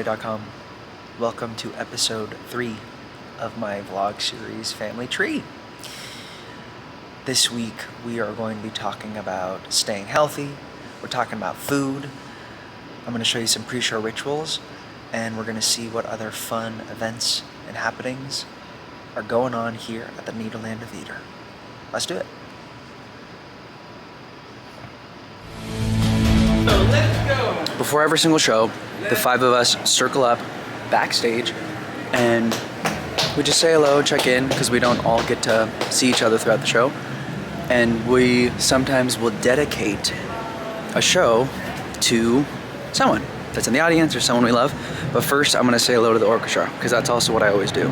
DearEvanHansen.com. Welcome to episode 3 of my vlog series, Family Tree. This week we are going to be talking about staying healthy. We're talking about food. I'm going to show you some pre-show rituals, and we're going to see what other fun events and happenings are going on here at the Nederland of Theater. Let's do it. So let's go. Before every single show, the 5 of us circle up backstage and we just say hello, check in, because we don't all get to see each other throughout the show. And we sometimes will dedicate a show to someone that's in the audience or someone we love. But first, I'm gonna say hello to the orchestra, because that's also what I always do.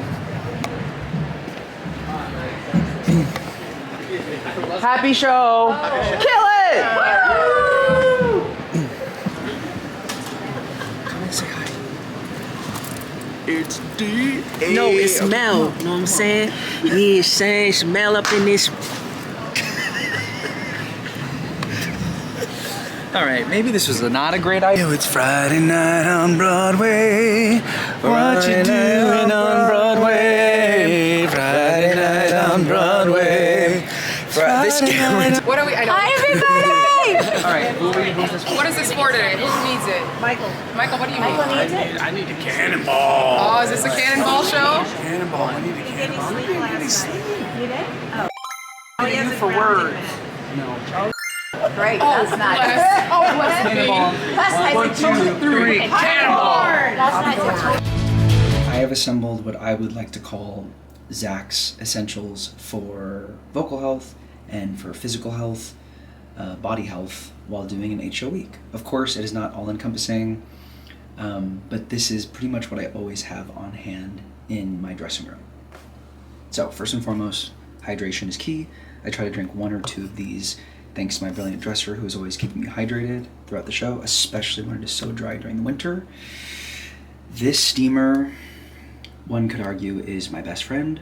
Happy show! Kill it! Woo! Come and say hi. It's DEAR. No, it's Mel. You know what I'm saying? Yeah, saying smell up in this. Alright, maybe this was not a great idea. It's Friday night on Broadway. What you doing on Broadway? Friday night on Broadway. This camera. What are we? I know. Hi, everybody! Alright, who's this for? What is this for today? Who needs it? Michael. Michael, what do you Michael need? needs it. I need a cannonball. Oh, is this a cannonball show? Cannonball. I need a cannonball. He didn't sleep last night. You did? Oh. Oh, he has For words. No. Great, that's nice. Bless. Oh, bless me. That's nice. 1, 2, 3, cannonball. That's nice. I have assembled what I would like to call Zach's essentials for vocal health and for physical health, body health, while doing an 8-show week. Of course, it is not all-encompassing, but this is pretty much what I always have on hand in my dressing room. So, first and foremost, hydration is key. I try to drink 1 or 2 of these thanks to my brilliant dresser, who is always keeping me hydrated throughout the show, especially when it is so dry during the winter. This steamer, one could argue, is my best friend.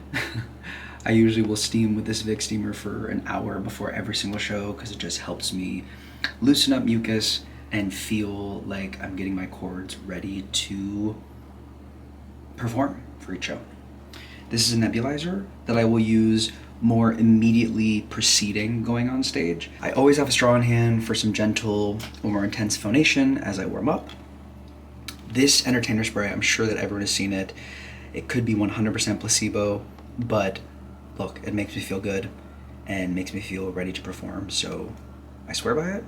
I usually will steam with this Vic steamer for an hour before every single show, because it just helps me loosen up mucus and feel like I'm getting my cords ready to perform for each show. This is a nebulizer that I will use more immediately preceding going on stage. I always have a straw in hand for some gentle or more intense phonation as I warm up. This entertainer spray, I'm sure that everyone has seen it. It could be 100% placebo, but look, it makes me feel good and makes me feel ready to perform, so I swear by it.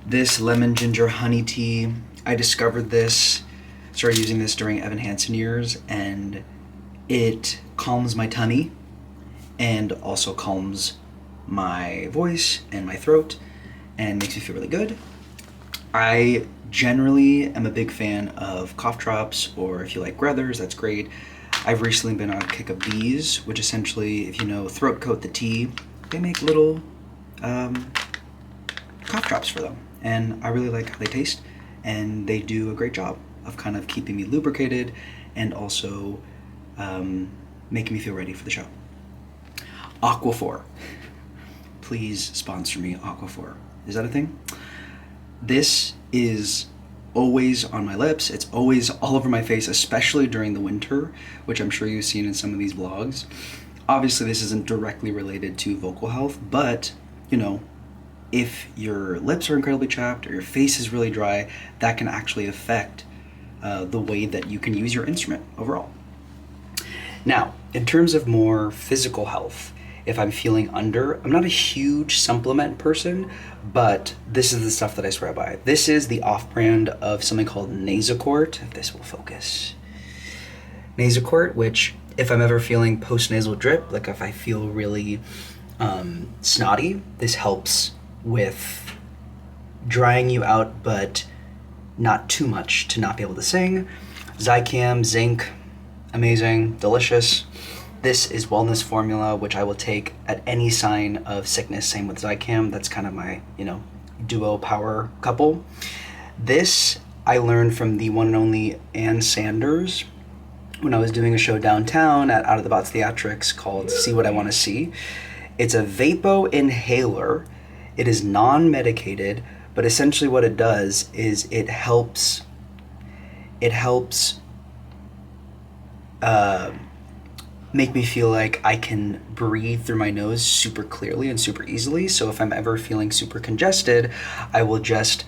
This lemon ginger honey tea, I discovered this, started using this during Evan Hansen years, and it calms my tummy and also calms my voice and my throat and makes me feel really good. I generally am a big fan of cough drops, or if you like Grethers, that's great. I've recently been on a kick of Bees, which essentially, if you know Throat Coat the tea, they make little cough drops for them. And I really like how they taste, and they do a great job of kind of keeping me lubricated and also making me feel ready for the show. Aquaphor. Please sponsor me, Aquaphor. Is that a thing? This is always on my lips. It's always all over my face, especially during the winter, which I'm sure you've seen in some of these vlogs. Obviously, this isn't directly related to vocal health, but, you know, if your lips are incredibly chapped or your face is really dry, that can actually affect the way that you can use your instrument overall. Now, in terms of more physical health, if I'm feeling under, I'm not a huge supplement person, but this is the stuff that I swear by. This is the off-brand of something called Nasacort, if this will focus. Nasacort, which if I'm ever feeling post-nasal drip, like if I feel really snotty, this helps with drying you out, but not too much to not be able to sing. Zicam, zinc, amazing, delicious. This is wellness formula, which I will take at any sign of sickness. Same with Zicam. That's kind of my, duo power couple. This I learned from the one and only Ann Sanders when I was doing a show downtown at Out of the Box Theatrics called See What I Want to See. It's a Vapo inhaler. It is non-medicated, but essentially what it does is it helps It helps make me feel like I can breathe through my nose super clearly and super easily. So if I'm ever feeling super congested, I will just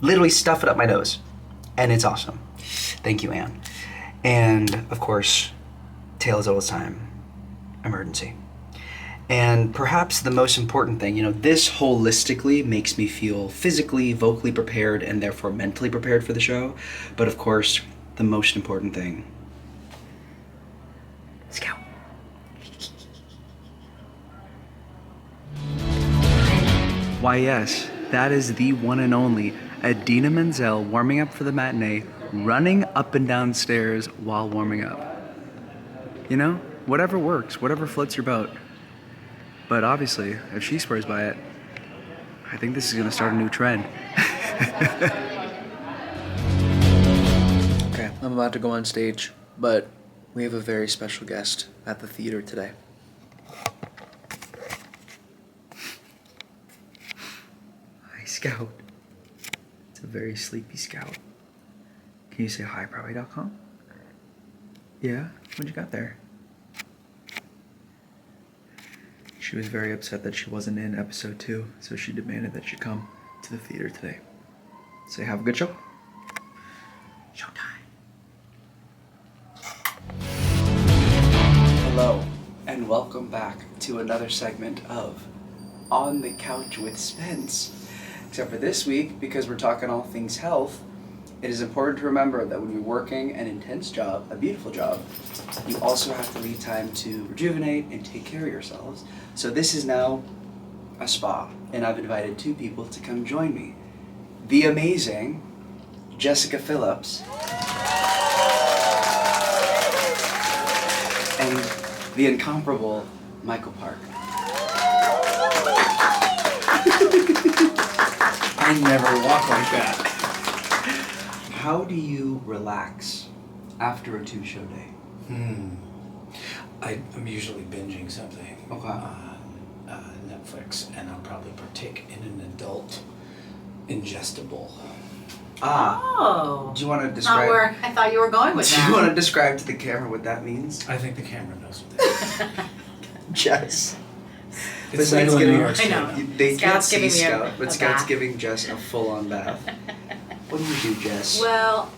literally stuff it up my nose. And it's awesome. Thank you, Anne. And of course, Tale as Old as Time, emergency. And perhaps the most important thing, this holistically makes me feel physically, vocally prepared, and therefore mentally prepared for the show. But of course, the most important thing, Scout. Why yes, that is the one and only Adina Menzel warming up for the matinee, running up and down stairs while warming up. Whatever works, whatever floats your boat. But obviously, if she swears by it, I think this is gonna start a new trend. Okay, I'm about to go on stage, but we have a very special guest at the theater today. Hi, Scout. It's a very sleepy Scout. Can you say hi, Broadway.com? Yeah? What you got there? She was very upset that she wasn't in episode 2, so she demanded that she come to the theater today. Say have a good show. Showtime. Hello, and welcome back to another segment of On the Couch with Spence. Except for this week, because we're talking all things health, it is important to remember that when you're working an intense job, a beautiful job, you also have to leave time to rejuvenate and take care of yourselves. So this is now a spa, and I've invited 2 people to come join me. The amazing Jessica Phillips and the incomparable Michael Park. I never walk like that. How do you relax after a 2-show day? I'm usually binging something Okay. on Netflix, and I'll probably partake in an adult ingestible. Oh. Do you want to Not describe? where I thought you were going with Do that. you want to describe to the camera what that means? I think the camera knows what that is. Jess. It's Besides legal in getting- New York I State. know. They can't Scout's see giving me a Scout, but Scout's bath. giving Jess a full-on bath. What do you do, Jess? Well,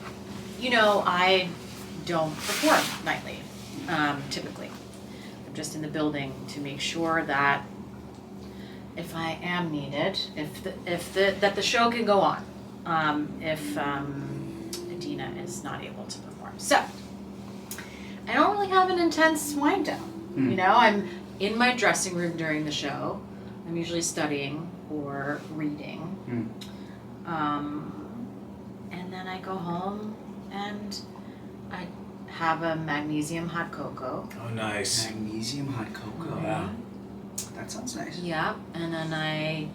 I don't perform nightly, typically. I'm just in the building to make sure that if I am needed, that the show can go on, if Adina is not able to perform. So, I don't really have an intense wind down. I'm in my dressing room during the show. I'm usually studying or reading. And then I go home and I have a magnesium hot cocoa. Oh, nice. Magnesium hot cocoa. Yeah. That sounds nice. Yeah, and then I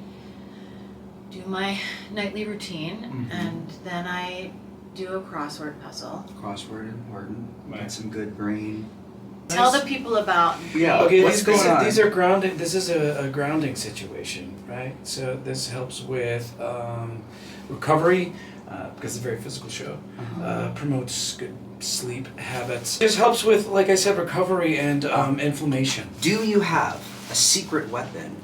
do my nightly routine, and then I do a crossword puzzle. Crossword important. Right. Got some good brain. Tell the people about Yeah. Okay, What's going on? these are grounding. This is a grounding situation, right? So this helps with recovery because it's a very physical show. Promotes good sleep habits. This helps with, like I said, recovery and inflammation. Do you have a secret weapon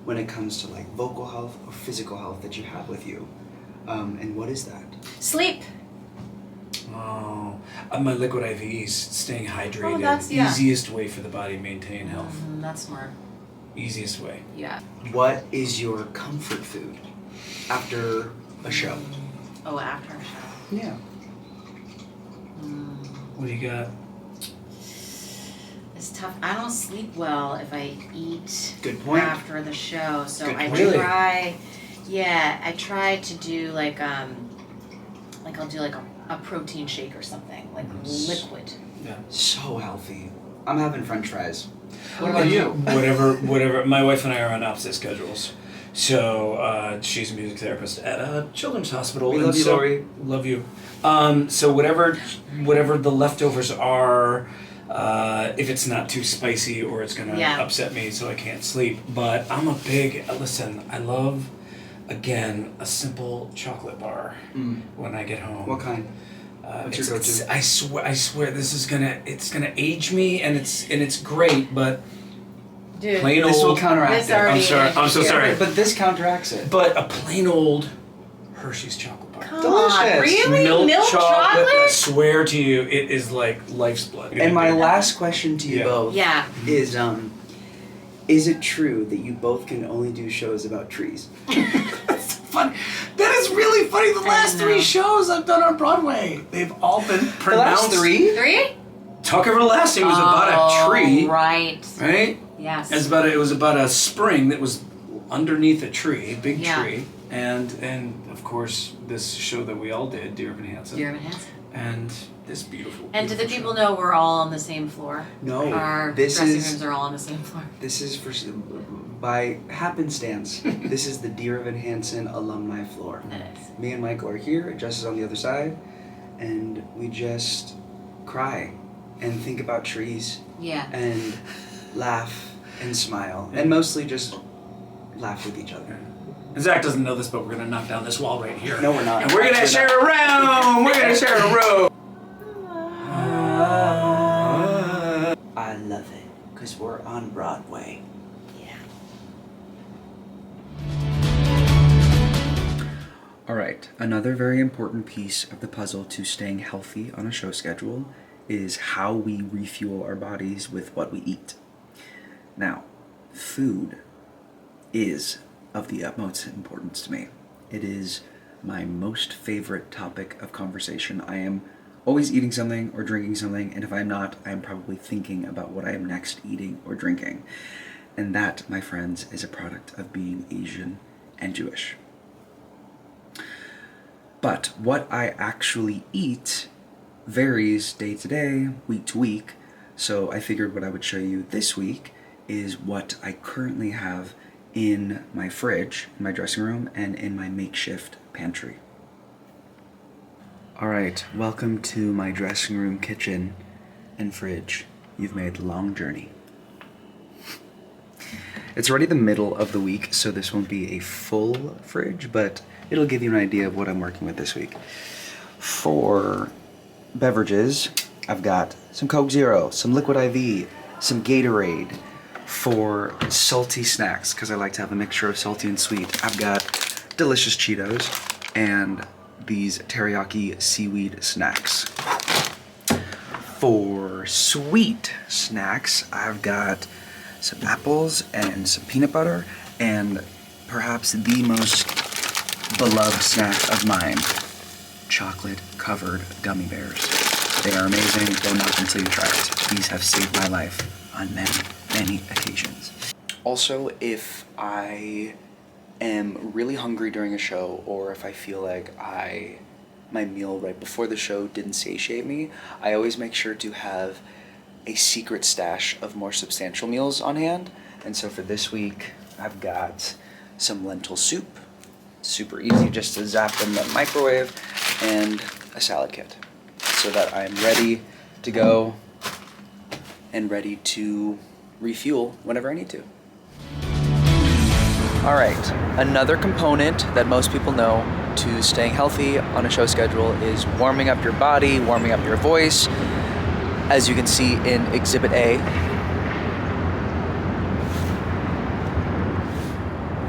when it comes to like vocal health or physical health that you have with you? And what is that? sleep. Oh, my liquid IVs, staying hydrated. Oh, that's- yeah. Easiest way for the body to maintain health. That's smart. Easiest way. Yeah. What is your comfort food after a show? Oh, after a show. Yeah. What do you got? It's tough. I don't sleep well if I eat Good point. after the show. So Good I point. Really? try to do like I'll do like a protein shake or something, like liquid. Yeah. So healthy. I'm having French fries. What Oh, about you? Whatever. My wife and I are on opposite schedules. So she's a music therapist at a children's hospital. We and love you, so, Lori. Love you. So whatever the leftovers are, if it's not too spicy or it's gonna Yeah. upset me, so I can't sleep. But I'm a big listen. I love, again, a simple chocolate bar when I get home. What kind? What's your go-to? I swear, it's gonna age me, and it's great, but Dude, plain This will old. counteract this it. already I'm so is sorry. here. But this counteracts it. But a plain old Hershey's chocolate bar. Come Delicious. on, really? Milk chocolate. I chocolate? swear to you, it is like life's blood. And my last question to you Yeah. both Yeah. is it true that you both can only do shows about trees? That's funny. That is really funny. The last know. 3 shows I've done on Broadway, they've all been pronounced. The last 3? 3? Talk Everlasting was about a tree, Right. right? Yes. It was about a spring that was underneath a tree, a big Yeah. tree, and of course this show that we all did, Dear Evan Hansen, Dear Evan Hansen. and this beautiful. And do the beautiful people show. know we're all on the same floor? No. Our This dressing is- rooms are all on the same floor. This is by happenstance. This is the Dear Evan Hansen alumni floor. It is. Me and Michael are here. Jess is on the other side, and we just cry and think about trees Yeah. and laugh and smile and mostly just laugh with each other. And Zach doesn't know this, but we're gonna knock down this wall right here. No, we're not. And we're gonna Actually share not. a room. We're gonna share a room. I love it because we're on Broadway. Yeah. All right, another very important piece of the puzzle to staying healthy on a show schedule is how we refuel our bodies with what we eat. Now, food is of the utmost importance to me. It is my most favorite topic of conversation. I am always eating something or drinking something, and if I'm not, I'm probably thinking about what I am next eating or drinking. And that, my friends, is a product of being Asian and Jewish. But what I actually eat varies day to day, week to week, so I figured what I would show you this week is what I currently have in my fridge, in my dressing room, and in my makeshift pantry. Alright, welcome to my dressing room, kitchen, and fridge. You've made a long journey. It's already the middle of the week, so this won't be a full fridge, but it'll give you an idea of what I'm working with this week. For beverages, I've got some Coke Zero, some Liquid IV, some Gatorade. For salty snacks, because I like to have a mixture of salty and sweet, I've got delicious Cheetos and these teriyaki seaweed snacks. For sweet snacks, I've got some apples and some peanut butter, and perhaps the most beloved snack of mine, chocolate-covered gummy bears. They are amazing. Don't knock until you try it. These have saved my life on many occasions. Also, if I am really hungry during a show, or if I feel like my meal right before the show didn't satiate me, I always make sure to have a secret stash of more substantial meals on hand. And so for this week, I've got some lentil soup, super easy just to zap in the microwave, and a salad kit, so that I'm ready to go and ready to refuel whenever I need to. All right, another component that most people know to staying healthy on a show schedule is warming up your body, warming up your voice. As you can see in Exhibit A.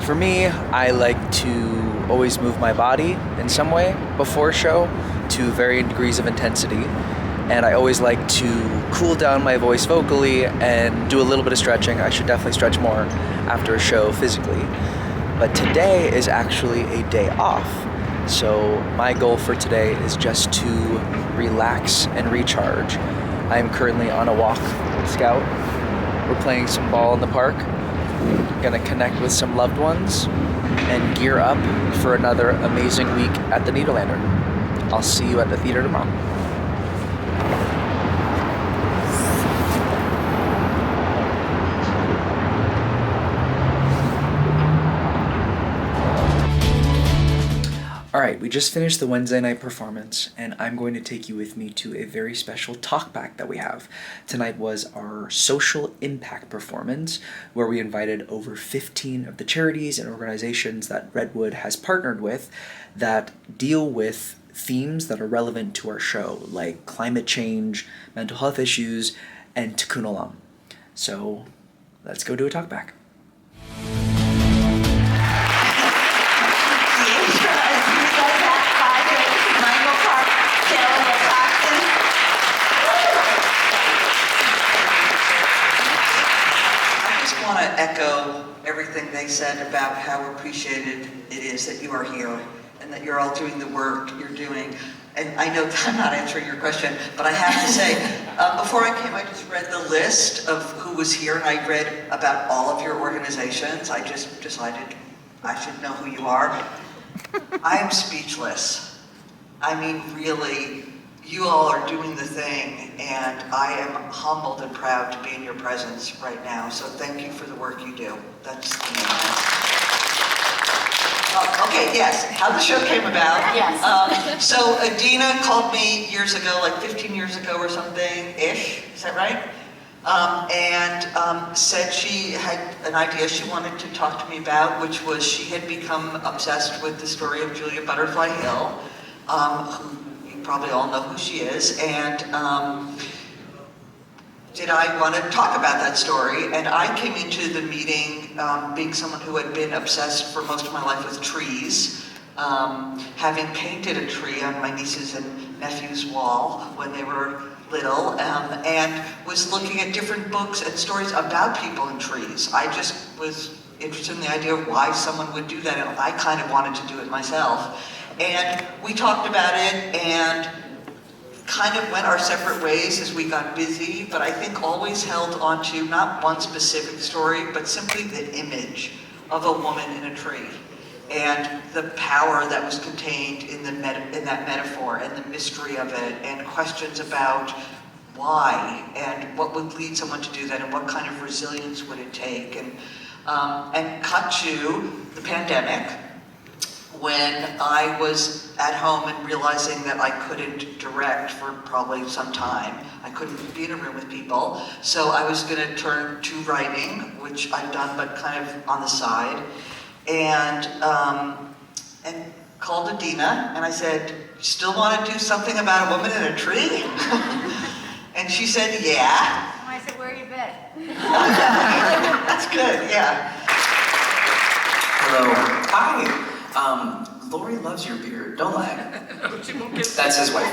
For me, I like to always move my body in some way before a show to varying degrees of intensity. And I always like to cool down my voice vocally and do a little bit of stretching. I should definitely stretch more after a show physically. But today is actually a day off. So my goal for today is just to relax and recharge. I am currently on a walk with Scout. We're playing some ball in the park. Gonna connect with some loved ones and gear up for another amazing week at the Nederlander. I'll see you at the theater tomorrow. Alright, we just finished the Wednesday night performance, and I'm going to take you with me to a very special talkback that we have. Tonight was our social impact performance, where we invited over 15 of the charities and organizations that Redwood has partnered with that deal with themes that are relevant to our show, like climate change, mental health issues, and Tikkun Olam. So let's go do a talkback. I want to echo everything they said about how appreciated it is that you are here and that you're all doing the work you're doing. And I know that I'm not answering your question, but I have to say, before I came, I just read the list of who was here, and I read about all of your organizations. I just decided I should know who you are. I am speechless. I mean, really, you all are doing the thing, and I am humbled and proud to be in your presence right now. So thank you for the work you do. That's the main. Okay, yes, how the show came about. Yes. So Adina called me years ago, like 15 years ago or something-ish, is that right? And said she had an idea she wanted to talk to me about, which was she had become obsessed with the story of Julia Butterfly Hill, who you probably all know who she is, and did I want to talk about that story? And I came into the meeting being someone who had been obsessed for most of my life with trees, having painted a tree on my nieces and nephews' wall when they were little, and was looking at different books and stories about people in trees. I just was interested in the idea of why someone would do that, and I kind of wanted to do it myself. And we talked about it, and kind of went our separate ways as we got busy, but I think always held on to not one specific story, but simply the image of a woman in a tree and the power that was contained in that metaphor and the mystery of it, and questions about why and what would lead someone to do that and what kind of resilience would it take, and cut to the pandemic, when I was at home and realizing that I couldn't direct for probably some time. I couldn't be in a room with people. So I was going to turn to writing, which I've done, but kind of on the side. And called Adina, and I said, "Still want to do something about a woman in a tree?" And she said, "Yeah." I said, "Where you been?" That's good, yeah. Hello. Hi. Lori loves your beard. Don't lie. That's his wife.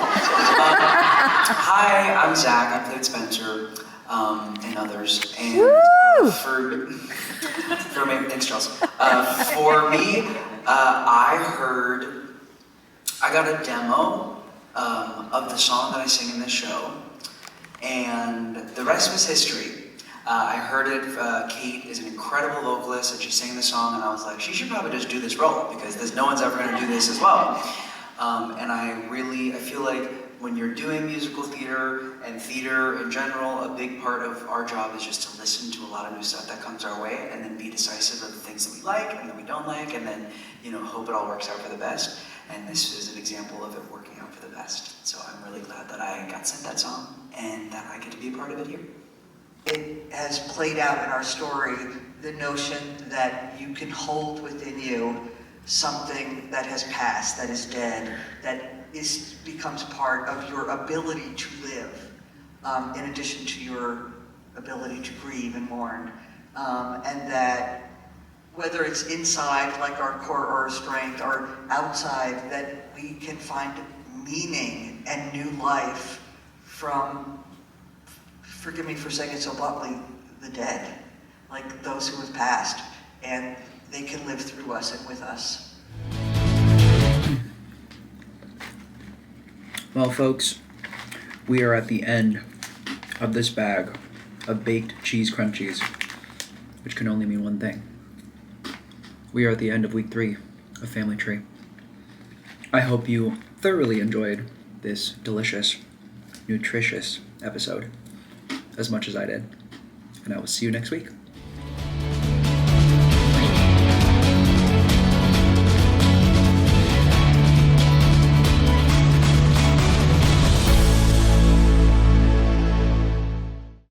Hi, I'm Zach. I played Spencer and others. And for me, thanks, Charles. For me, I got a demo of the song that I sing in this show, and the rest was history. I heard it, Kate is an incredible vocalist, and she sang the song, and I was like, she should probably just do this role, because no one's ever going to do this as well. And I feel like when you're doing musical theater and theater in general, a big part of our job is just to listen to a lot of new stuff that comes our way, and then be decisive of the things that we like and that we don't like, and then, hope it all works out for the best. And this is an example of it working out for the best. So I'm really glad that I got sent that song, and that I get to be a part of it here. It has played out in our story, the notion that you can hold within you something that has passed, that is dead, that becomes part of your ability to live, in addition to your ability to grieve and mourn. And that whether it's inside, like our core or our strength, or outside, that we can find meaning and new life from, forgive me for saying it so bluntly, the dead, like those who have passed, and they can live through us and with us. Well, folks, we are at the end of this bag of baked cheese crunchies, which can only mean one thing. We are at the end of week 3 of Family Tree. I hope you thoroughly enjoyed this delicious, nutritious episode as much as I did, and I will see you next week.